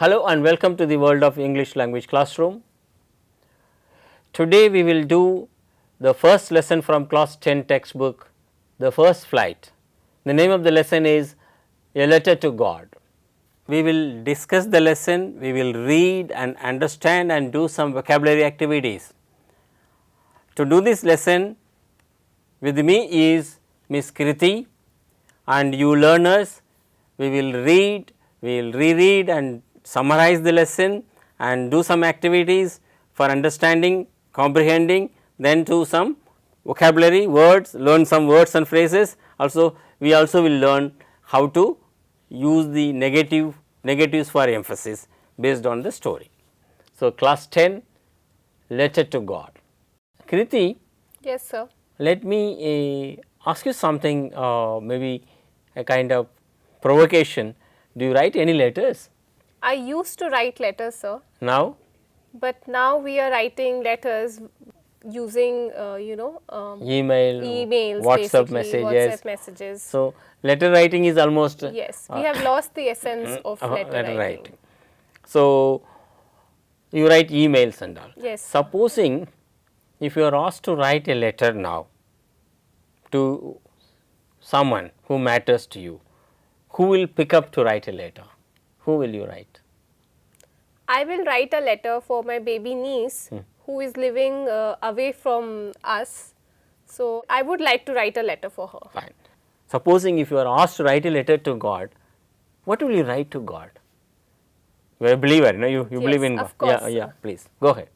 Hello and welcome to the world of English language classroom. Today we will do the first lesson from class 10 textbook, The First Flight. The name of the lesson is A Letter to God. We will discuss the lesson, we will read and understand and do some vocabulary activities. To do this lesson with me is Miss Kriti, and you learners, we will read, we will reread and summarize the lesson and do some activities for understanding, comprehending, then do some vocabulary words, learn some words and phrases. Also we also will learn how to use the negatives for emphasis based on the story. So, class 10, Letter to God. Kriti, Yes, sir. let me ask you something, maybe a kind of provocation. Do you write any letters I used to write letters, sir, now? but now we are writing letters using, Email, emails, WhatsApp basically, messages. WhatsApp messages. So, letter writing is almost Yes, we have lost the essence of letter writing. So, you write emails and all. Yes. Supposing if you are asked to write a letter now to someone who matters to you, who will pick up to write a letter? Who will you write? I will write a letter for my baby niece who is living away from us. So, I would like to write a letter for her. Fine. Supposing if you are asked to write a letter to God, what will you write to God? You are a believer, no? You believe in God. Of course, Yeah, please go ahead.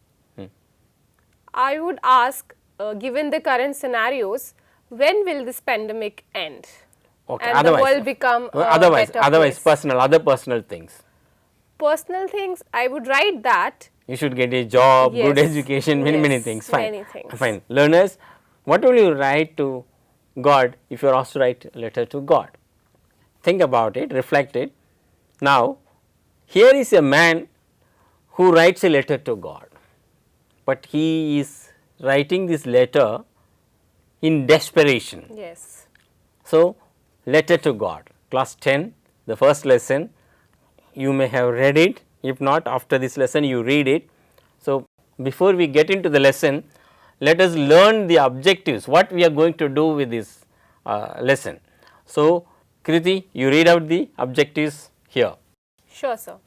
I would ask, given the current scenarios, when will this pandemic end? Okay. And the world become a better place. Other personal things. Personal things, I would write that. You should get a job, good Yes. education, many Yes, things. Fine. many things. Fine. Learners, what will you write to God if you are asked to write a letter to God? Think about it, reflect it. Now, here is a man who writes a letter to God, but he is writing this letter in desperation. Yes. So, letter to God, class 10, the first lesson. You may have read it, if not after this lesson you read it. So, before we get into the lesson, let us learn the objectives, what we are going to do with this lesson. So, Kriti, you read out the objectives here. Sure, sir.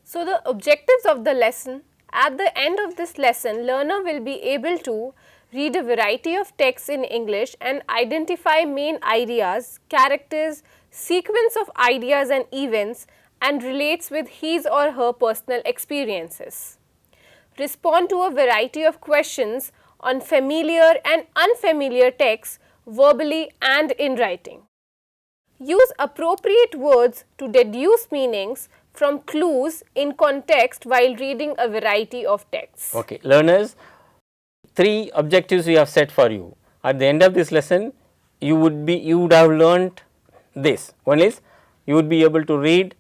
So, the objectives of the lesson, at the end of this lesson, learner will be able to read a variety of texts in English and identify main ideas, characters, sequence of ideas and events, and relates with his or her personal experiences. Respond to a variety of questions on familiar and unfamiliar texts verbally and in writing. Use appropriate words to deduce meanings from clues in context while reading a variety of texts. Okay. Learners, 3 objectives we have set for you. At the end of this lesson, you would have learnt this. One is you would be able to read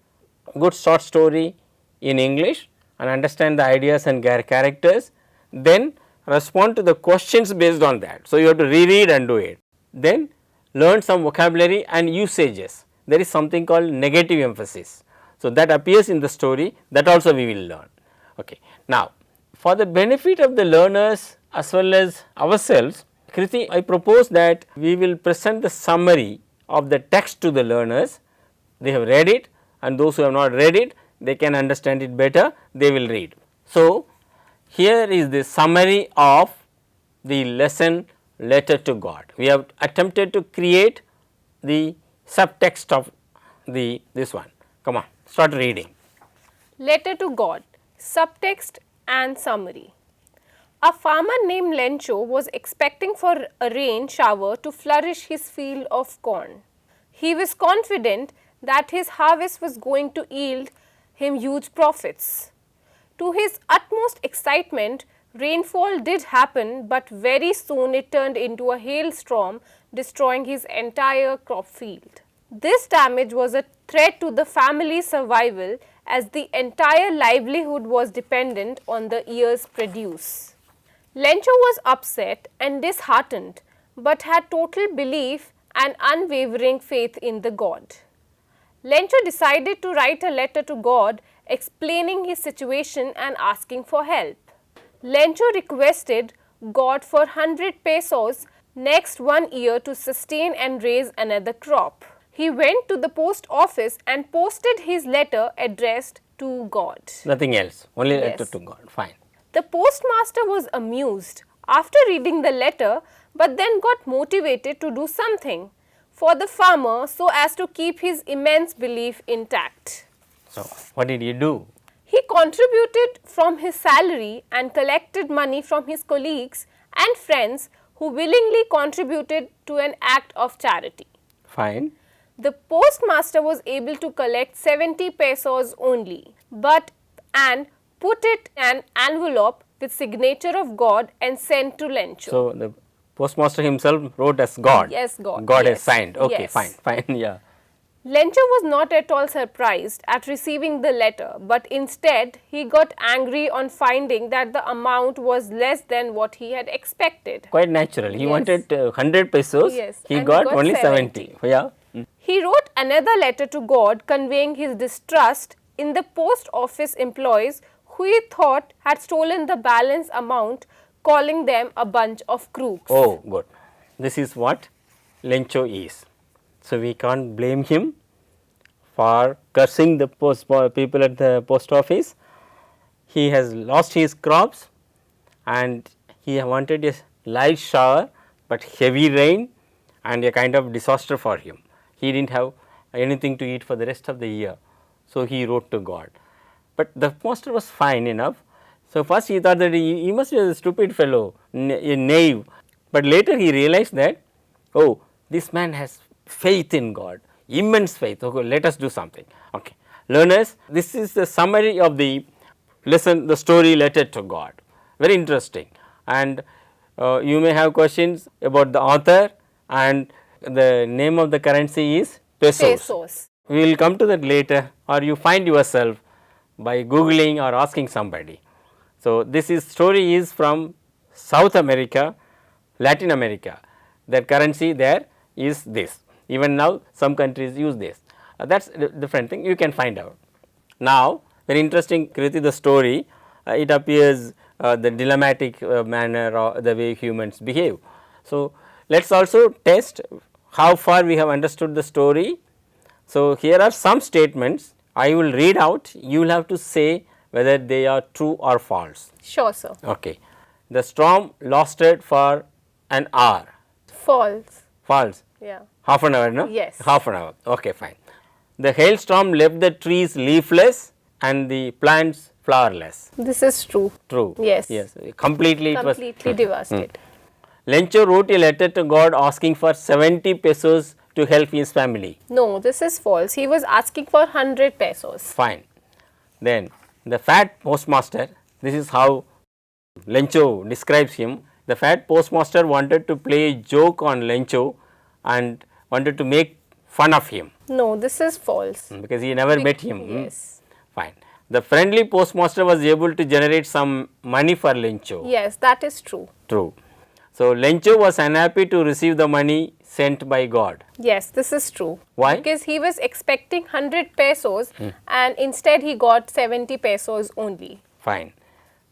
good short story in English and understand the ideas and characters, then respond to the questions based on that. So, you have to reread and do it. Then learn some vocabulary and usages. There is something called negative emphasis. So, that appears in the story, that also we will learn. Okay. Now, for the benefit of the learners as well as ourselves, Kriti, I propose that we will present the summary of the text to the learners. They have read it, and those who have not read it, they can understand it better, they will read. So, here is the summary of the lesson Letter to God. We have attempted to create the subtext of this one. Come on, start reading. Letter to God, subtext and summary. A farmer named Lencho was expecting for a rain shower to flourish his field of corn. He was confident that his harvest was going to yield him huge profits. To his utmost excitement, rainfall did happen, but very soon it turned into a hailstorm, destroying his entire crop field. This damage was a threat to the family's survival, as the entire livelihood was dependent on the year's produce. Lencho was upset and disheartened, but had total belief and unwavering faith in the God. Lencho decided to write a letter to God explaining his situation and asking for help. Lencho requested God for 100 pesos next 1 year to sustain and raise another crop. He went to the post office and posted his letter addressed to God. Nothing else, only Yes. letter to God. Fine. The postmaster was amused after reading the letter, but then got motivated to do something for the farmer so as to keep his immense belief intact. So, what did he do? He contributed from his salary and collected money from his colleagues and friends who willingly contributed to an act of charity. Fine. The postmaster was able to collect 70 pesos only, but and put it in an envelope with signature of God and sent to Lencho. So, the postmaster himself wrote as God. Yes, God. God has Yes. signed. Okay, Yes. fine, fine, yeah. Lencho was not at all surprised at receiving the letter, but instead he got angry on finding that the amount was less than what he had expected. Quite natural. He Yes. wanted 100 pesos. Yes, He and got only 70. Yeah. He wrote another letter to God conveying his distrust in the post office employees who he thought had stolen the balance amount, calling them a bunch of crooks. Oh, good. This is what Lencho is. So, we can't blame him for cursing the people at the post office. He has lost his crops and he wanted a light shower, but heavy rain and a kind of disaster for him. He did not have anything to eat for the rest of the year. So, he wrote to God, but the master was fine enough. So, first he thought that he must be a stupid fellow, a knave, but later he realized that, oh, this man has faith in God, immense faith. Okay, let us do something. Okay, learners, this is the summary of the lesson, the story Letter to God. Very interesting, and you may have questions about the author, and the name of the currency is pesos. Pesos. We will come to that later, or you find yourself by googling or asking somebody. So, this is story is from South America, Latin America. The currency there is this. Even now some countries use this. That is a different thing, you can find out. Now, very interesting, Kriti, the story, it appears the dilemmatic manner or the way humans behave. So, let us also test how far we have understood the story. So, here are some statements I will read out, you will have to say whether they are true or false. Sure, sir. Okay. The storm lasted for an hour. False. False. Yeah. Half an hour, no? Yes. Half an hour. Okay, fine. The hailstorm left the trees leafless and the plants flowerless. This is true. True. Yes. Yes. Completely it was. Completely devastated. Lencho wrote a letter to God asking for 70 pesos to help his family. No, this is false. He was asking for 100 pesos. Fine. Then the fat postmaster, this is how Lencho describes him. The fat postmaster wanted to play a joke on Lencho and wanted to make fun of him No, this is false. because he never met him. Yes. Fine. The friendly postmaster was able to generate some money for Lencho. Yes, that is true. True. So, Lencho was unhappy to receive the money sent by God. Yes, this is true. Why? Because he was expecting 100 pesos and instead he got 70 pesos only. Fine.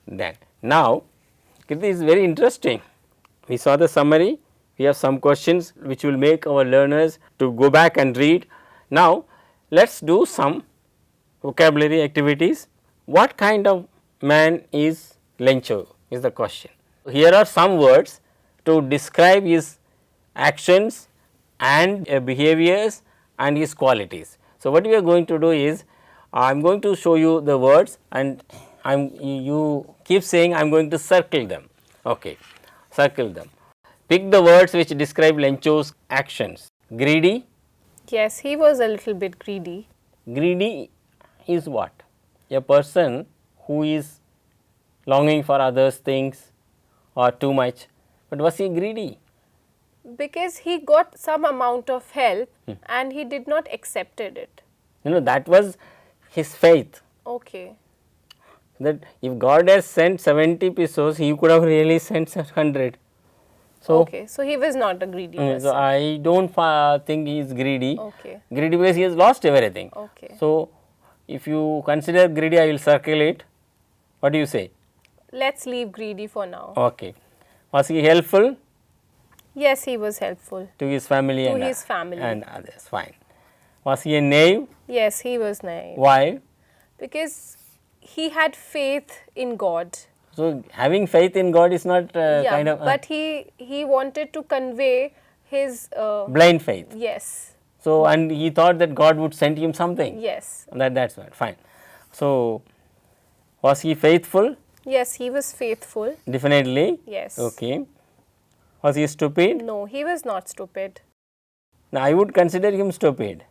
Then, now, this is very interesting. We saw the summary. We have some questions which will make our learners to go back and read. Now, let us do some vocabulary activities. What kind of man is Lencho is the question. Here are some words to describe his actions and behaviors and his qualities. So, what we are going to do is, I am going to show you the words and you keep saying I am going to circle them. Okay, circle them. Pick the words which describe Lencho's actions. Greedy. Yes, he was a little bit greedy. Greedy is what? A person who is longing for others' things or too much. But was he greedy? Because he got some amount of help and he did not accepted it. That was his faith. Okay. That if God has sent 70 pesos, he could have really sent 100. So, Okay, so he was not a greedy person. so I do not think he is greedy. Okay. Greedy because he has lost everything. Okay. So, if you consider greedy, I will circle it. What do you say? Let's leave greedy for now. Okay. Was he helpful Yes, he was helpful. to his family To and his family. and others? Fine. Was he a knave? Yes, he was naive. Why? Because he had faith in God. So, having faith in God is not Yeah, kind of but he wanted to convey his blind faith. yes, So, and he thought that God would send him something. yes, That's right. Fine. So, was he faithful? yes, he was faithful. Definitely. Yes. Okay. Was he stupid? No, he was not stupid. Now, I would consider him stupid.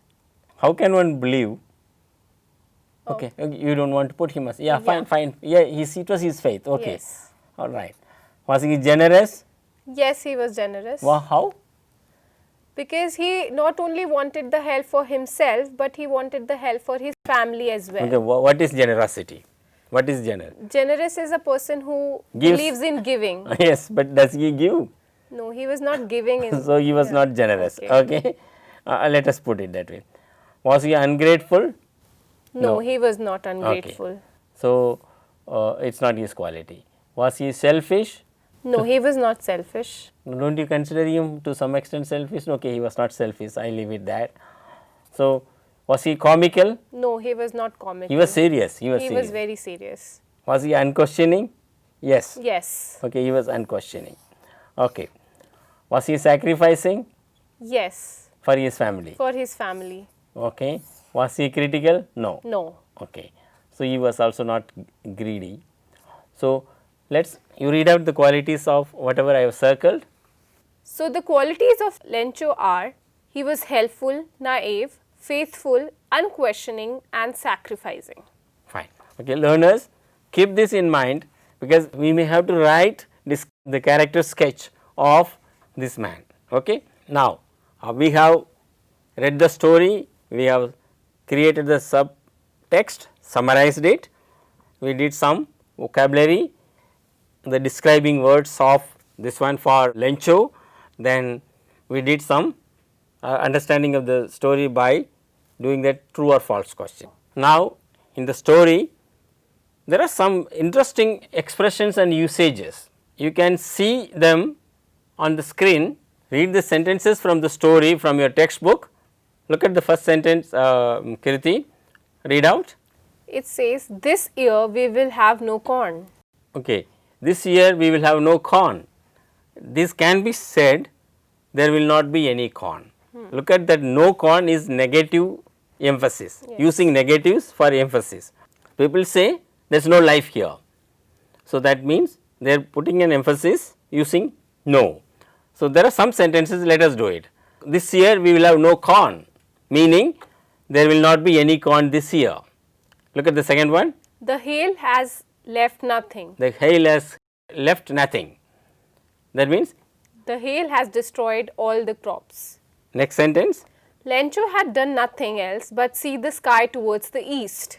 How can one believe? Okay, you don't want to put him as, fine, fine. Yeah, it was his faith. Okay. Yes. All right. Was he generous? Yes, he was generous. Wow, how? Because he not only wanted the help for himself, but he wanted the help for his family as well. Okay, what is generosity? What is generous? Generous is a person who Gives. believes in giving. Yes, but does he give? No, he was not giving. So, he was not generous. Okay. Let us put it that way. Was he ungrateful? No, he was not ungrateful. So, it is not his quality. Was he selfish? No, he was not selfish. Don't you consider him to some extent selfish? Okay, he was not selfish, I leave it that. So, was he comical? No, he was not comical. He was serious. He was He serious. was very serious. Was he unquestioning? Yes. Yes. Okay, he was unquestioning. Okay. Was he sacrificing Yes. for his family? For his family. Okay. Was he critical? No. No. Okay. So, he was also not greedy. So, you read out the qualities of whatever I have circled. So the qualities of Lencho are: he was helpful, naive, faithful, unquestioning and sacrificing. Fine. Okay, learners, keep this in mind, because we may have to write the character sketch of this man. Okay. Now, we have read the story, we have created the subtext, summarized it, we did some vocabulary, the describing words of this one for Lencho, then we did some understanding of the story by doing that true or false question. Now, in the story there are some interesting expressions and usages. You can see them on the screen. Read the sentences from the story from your textbook. Look at the first sentence, Kirti, read out. It says, this year we will have no corn. Okay. This year we will have no corn. This can be said, there will not be any corn. Look at that, no corn is negative emphasis, using negatives for emphasis. People say there is no life here. So, that means they are putting an emphasis using no. So, there are some sentences, let us do it. This year we will have no corn, meaning there will not be any corn this year. Look at the second one. The hail has left nothing. The hail has left nothing. That means, The hail has destroyed all the crops. next sentence. Lencho had done nothing else but see the sky towards the east.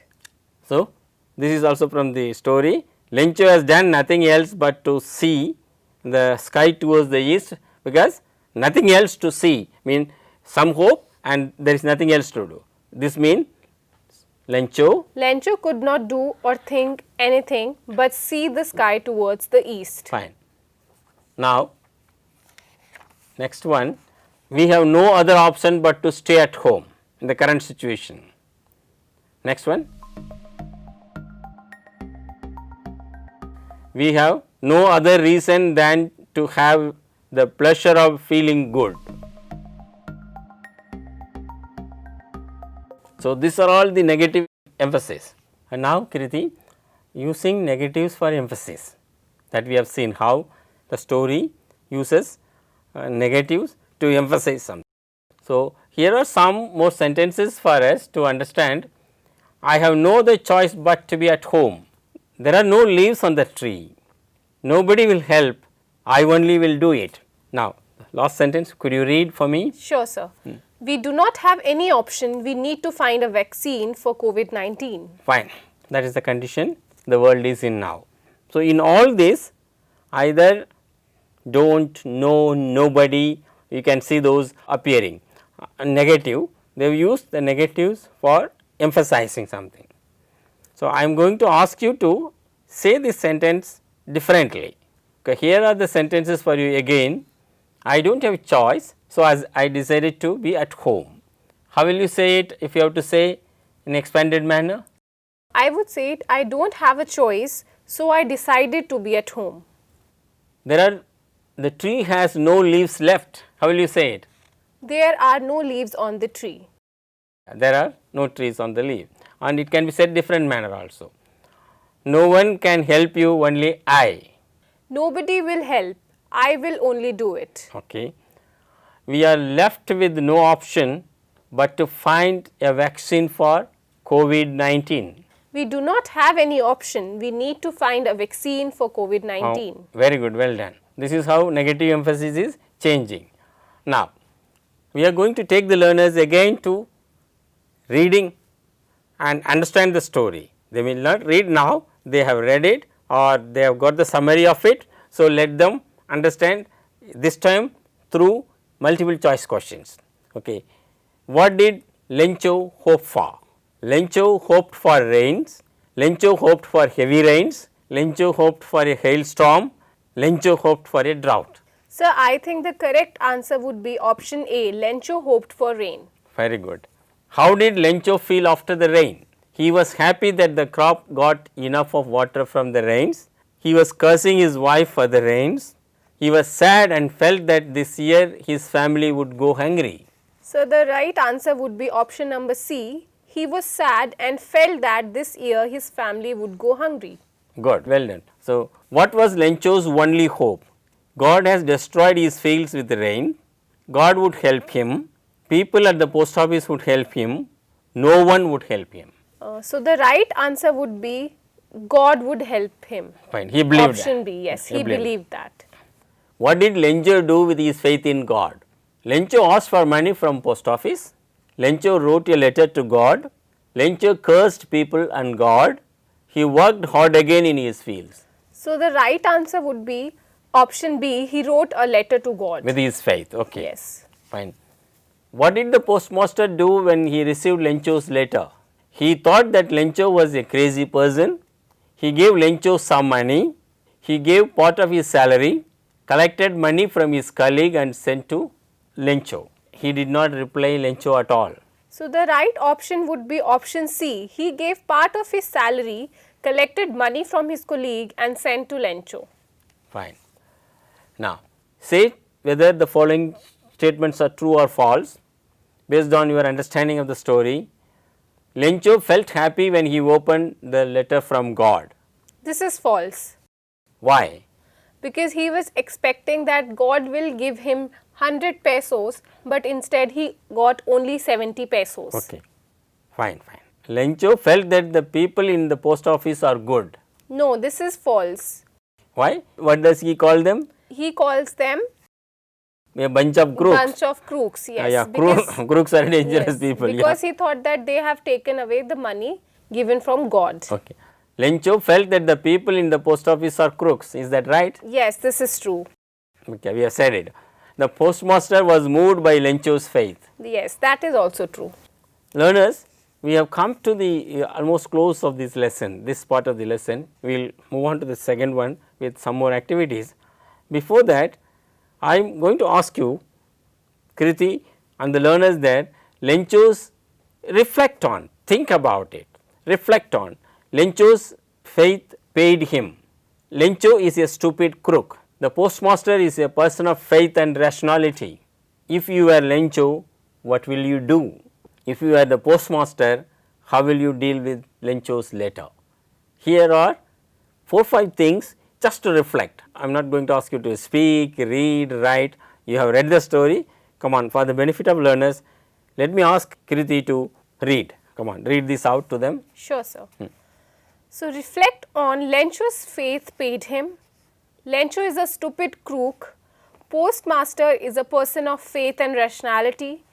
So, this is also from the story. Lencho has done nothing else but to see the sky towards the east, because nothing else to see mean some hope and there is nothing else to do. This means Lencho Lencho could not do or think anything but see the sky towards the east. fine. Now, next one, we have no other option but to stay at home in the current situation. Next one, we have no other reason than to have the pleasure of feeling good. So, these are all the negative emphasis. And now, Kirti, using negatives for emphasis, that we have seen how the story uses negatives to emphasize something. So, here are some more sentences for us to understand. I have no other choice but to be at home. There are no leaves on the tree. Nobody will help. I only will do it. Now, last sentence, could you read for me? Sure, sir. We do not have any option. We need to find a vaccine for COVID-19. Fine, that is the condition the world is in now. So, in all this, either don't, know, nobody, you can see those appearing. Negative, they have used the negatives for emphasizing something. So, I am going to ask you to say this sentence differently. Okay, here are the sentences for you again. I do not have a choice. So, as I decided to be at home. How will you say it if you have to say in expanded manner? I would say it, I don't have a choice, so I decided to be at home. The tree has no leaves left. How will you say it? There are no leaves on the tree. There are no trees on the leaf, and it can be said different manner also. No one can help you, only I. Nobody will help, I will only do it. Okay. We are left with no option but to find a vaccine for COVID-19. We do not have any option, we need to find a vaccine for COVID-19. Very good, well done. This is how negative emphasis is changing. Now, we are going to take the learners again to reading and understand the story. They will not read now, they have read it or they have got the summary of it. So, let them understand this time through multiple choice questions. Okay. What did Lencho hope for? Lencho hoped for rains, Lencho hoped for heavy rains, Lencho hoped for a hailstorm, Lencho hoped for a drought. Sir, I think the correct answer would be option A, Lencho hoped for rain. Very good. How did Lencho feel after the rain? He was happy that the crop got enough of water from the rains. He was cursing his wife for the rains. He was sad and felt that this year his family would go hungry. So, the right answer would be option number C. He was sad and felt that this year his family would go hungry. Good, well done. So, what was Lencho's only hope? God has destroyed his fields with rain. God would help him. People at the post office would help him. No one would help him. So, the right answer would be God would help him. Fine, he believed Option that. B, yes, he believed that. What did Lencho do with his faith in God? Lencho asked for money from post office. Lencho wrote a letter to God. Lencho cursed people and God. He worked hard again in his fields. So, the right answer would be option B, he wrote a letter to God. With his faith, okay. Yes. Fine. What did the postmaster do when he received Lencho's letter? He thought that Lencho was a crazy person. He gave Lencho some money. He gave part of his salary, collected money from his colleague and sent to Lencho. He did not reply Lencho at all. So, the right option would be option C. He gave part of his salary, collected money from his colleague and sent to Lencho. Fine. Now, say whether the following statements are true or false based on your understanding of the story. Lencho felt happy when he opened the letter from God. This is false. Why? Because he was expecting that God will give him 100 pesos, but instead he got only 70 pesos. Okay. Fine, fine. Lencho felt that the people in the post office are good. No, this is false. Why? What does he call them? He calls them A bunch of crooks. bunch of crooks, yes. Yeah, because, crooks are dangerous yes, people. because he thought that they have taken away the money given from God. Okay. Lencho felt that the people in the post office are crooks. Is that right? Yes, this is true. Okay, we have said it. The postmaster was moved by Lencho's faith. Yes, that is also true. Learners, we have come to the almost close of this lesson, this part of the lesson. We will move on to the second one with some more activities. Before that, I am going to ask you, Kriti and the learners there, Lencho's reflect on, think about it, reflect on. Lencho's faith paid him. Lencho is a stupid crook. The postmaster is a person of faith and rationality. If you are Lencho, what will you do? If you are the postmaster, how will you deal with Lencho's letter? Here are 4-5 things just to reflect. I am not going to ask you to speak, read, write. You have read the story. Come on, for the benefit of learners, let me ask Kriti to read. Come on, read this out to them. Sure, sir. So, reflect on Lencho's faith paid him. Lencho is a stupid crook. Postmaster is a person of faith and rationality.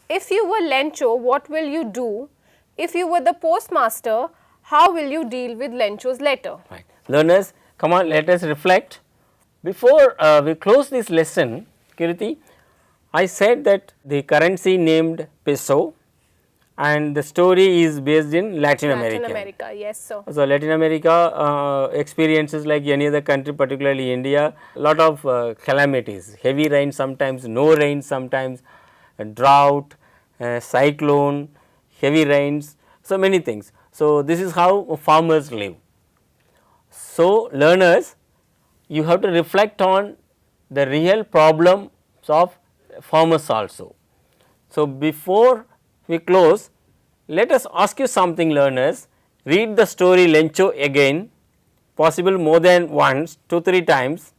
If you were Lencho, what will you do? If you were the postmaster, how will you deal with Lencho's letter? Right. Learners, come on, let us reflect. Before we close this lesson, Kirti, I said that the currency named peso and the story is based in Latin America. Latin America, yes sir. So, Latin America experiences like any other country, particularly India, lot of calamities, heavy rain sometimes, no rain sometimes, drought, cyclone, heavy rains, so many things. So, this is how farmers live. So, learners, you have to reflect on the real problems of farmers also. So, before we close, let us ask you something, learners. Read the story Lencho again, possible more than once, 2-3 times.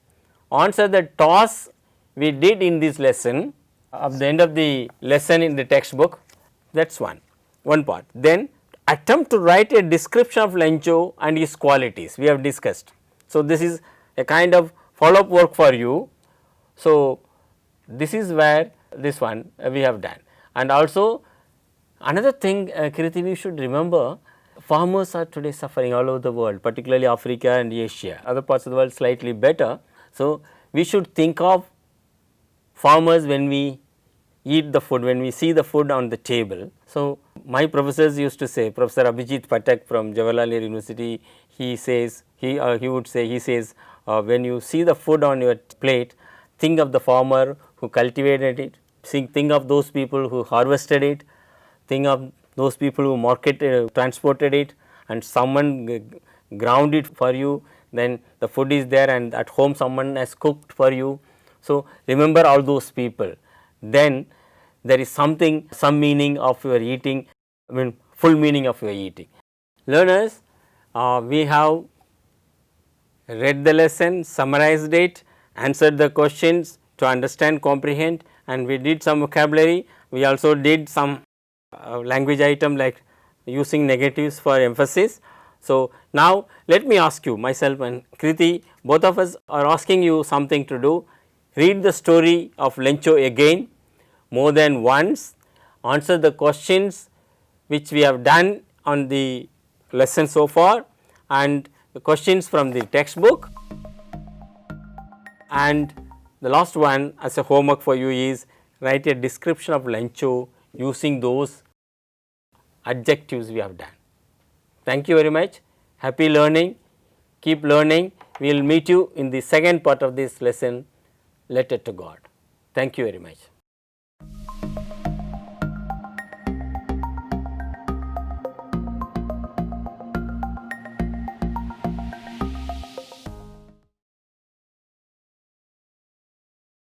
Answer the tasks we did in this lesson at the end of the lesson in the textbook. That is one part. Then attempt to write a description of Lencho and his qualities we have discussed. So, this is a kind of follow up work for you. So, this is where this one we have done. And also another thing, Kirti, we should remember, farmers are today suffering all over the world, particularly Africa and Asia, other parts of the world slightly better. So, we should think of farmers when we eat the food, when we see the food on the table. So, my professors used to say, Professor Abhijit Pathak from Jawaharlal Nehru University, he says, he says, when you see the food on your plate, think of the farmer who cultivated it, think of those people who harvested it, think of those people who marketed, transported it, and someone ground it for you, then the food is there, and at home someone has cooked for you. So, remember all those people, then there is something, some meaning of your eating, I mean full meaning of your eating. Learners, we have read the lesson, summarized it, answered the questions to understand, comprehend, and we did some vocabulary. We also did some language item like using negatives for emphasis. So, now let me ask you, myself and Kriti, both of us are asking you something to do. Read the story of Lencho again more than once, answer the questions which we have done on the lesson so far, and the questions from the textbook. And the last one as a homework for you is write a description of Lencho using those adjectives we have done. Thank you very much. Happy learning. Keep learning. We will meet you in the second part of this lesson, Letter to God. Thank you very much.